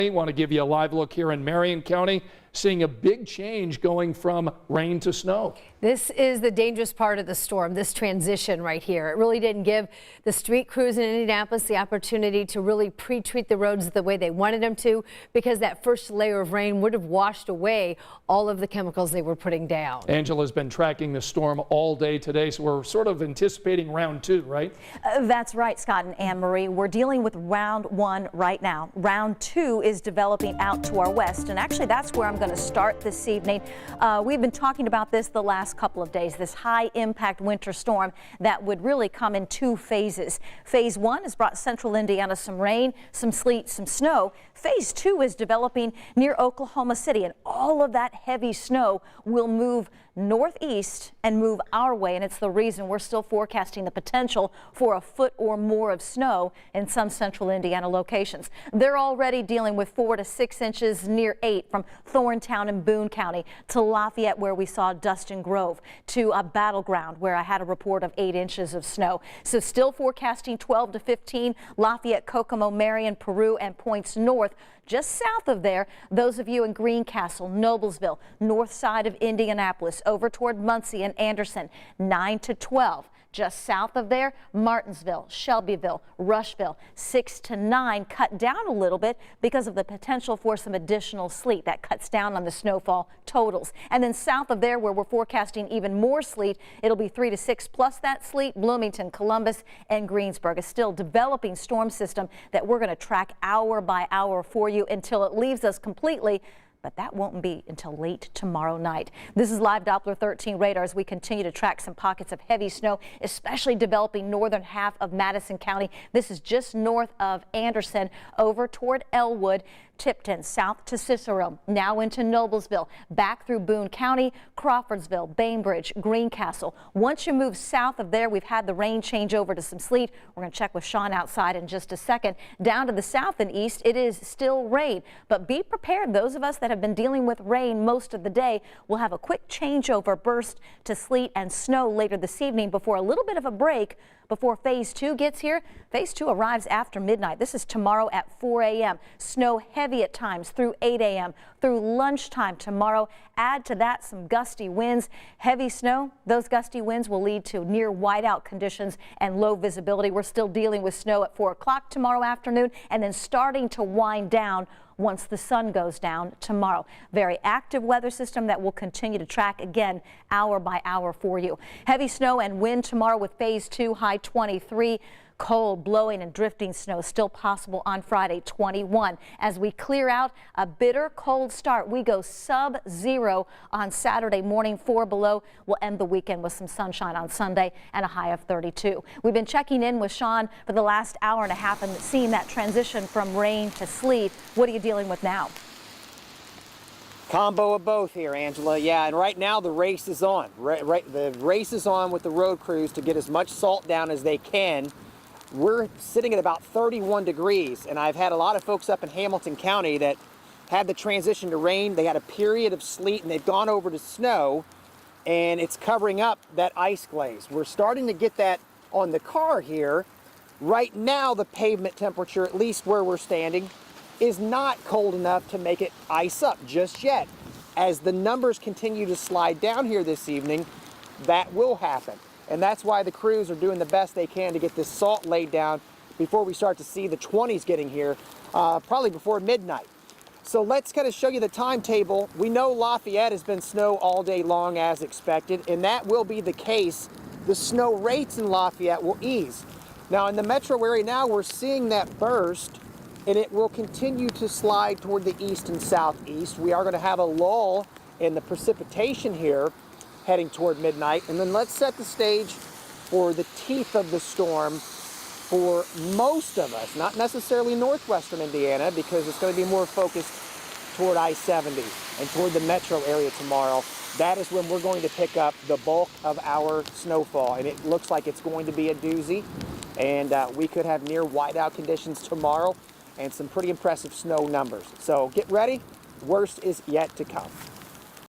I want to give you a live look here in Marion County, seeing a big change going from rain to snow. This is the dangerous part of the storm, this transition right here. It really didn't give the street crews in Indianapolis the opportunity to really pre-treat the roads the way they wanted them to, because that first layer of rain would have washed away all of the chemicals they were putting down. Angela's been tracking the storm all day today, so we're sort of anticipating round two, right? That's right, Scott and Anne Marie. We're dealing with round one right now. Round two is developing out to our west, and actually that's where I'm going to start this evening. We've been talking about this the last couple of days, this high impact winter storm that would really come in two phases. Phase one has brought central Indiana some rain, some sleet, some snow. Phase two is developing near Oklahoma City, and all of that heavy snow will move northeast and move our way, and it's the reason we're still forecasting the potential for a foot or more of snow in some central Indiana locations. They're already dealing with 4 to 6 inches, near 8 from Thorntown and Boone County to Lafayette, where we saw Dustin Grove, to a Battleground where I had a report of 8 inches of snow. So still forecasting 12 to 15, Lafayette, Kokomo, Marion, Peru, and points north. Just south of there, those of you in Greencastle, Noblesville, north side of Indianapolis, over toward Muncie and Anderson, 9 to 12. Just south of there, Martinsville, Shelbyville, Rushville, 6 to 9, cut down a little bit because of the potential for some additional sleet. That cuts down on the snowfall totals. And then south of there, where we're forecasting even more sleet, it'll be 3 to 6 plus that sleet. Bloomington, Columbus, and Greensburg. A still developing storm system that we're going to track hour by hour for you until it leaves us completely. But that won't be until late tomorrow night. This is Live Doppler 13 radar as we continue to track some pockets of heavy snow, especially developing northern half of Madison County. This is just north of Anderson, over toward Elwood, Tipton, south to Cicero, now into Noblesville, back through Boone County, Crawfordsville, Bainbridge, Greencastle. Once you move south of there, we've had the rain change over to some sleet. We're going to check with Sean outside in just a second. Down to the south and east, it is still rain, but be prepared. Those of us that have been dealing with rain most of the day will have a quick changeover burst to sleet and snow later this evening before a little bit of a break before phase two gets here. Phase two arrives after midnight. This is tomorrow at 4 a.m. Snow heavy at times through 8 a.m. through lunchtime tomorrow. Add to that some gusty winds. Heavy snow, those gusty winds will lead to near whiteout conditions and low visibility. We're still dealing with snow at 4 o'clock tomorrow afternoon, and then starting to wind down once the sun goes down tomorrow. Very active weather system that will continue to track again hour by hour for you. Heavy snow and wind tomorrow with phase two, high 23. Cold, blowing, and drifting snow still possible on Friday, 21. As we clear out, a bitter cold start. We go sub-zero on Saturday morning, 4 below. We'll end the weekend with some sunshine on Sunday and a high of 32. We've been checking in with Sean for the last hour and a half and seeing that transition from rain to sleet. What are you dealing with now? Combo of both here, Angela. Yeah, and right now the race is on. The race is on with the road crews to get as much salt down as they can. We're sitting at about 31 degrees, and I've had a lot of folks up in Hamilton County that had the transition to rain. They had a period of sleet, and they've gone over to snow, and it's covering up that ice glaze. We're starting to get that on the car here. Right now, the pavement temperature, at least where we're standing, is not cold enough to make it ice up just yet. As the numbers continue to slide down here this evening, that will happen. And that's why the crews are doing the best they can to get this salt laid down before we start to see the 20s getting here, probably before midnight. So let's kind of show you the timetable. We know Lafayette has been snow all day long as expected, and that will be the case. The snow rates in Lafayette will ease. Now in the metro area now, we're seeing that burst, and it will continue to slide toward the east and southeast. We are going to have a lull in the precipitation here heading toward midnight. And then let's set the stage for the teeth of the storm for most of us, not necessarily northwestern Indiana, because it's going to be more focused toward I-70 and toward the metro area tomorrow. That is when we're going to pick up the bulk of our snowfall, and it looks like it's going to be a doozy, and we could have near whiteout conditions tomorrow and some pretty impressive snow numbers. So get ready, worst is yet to come.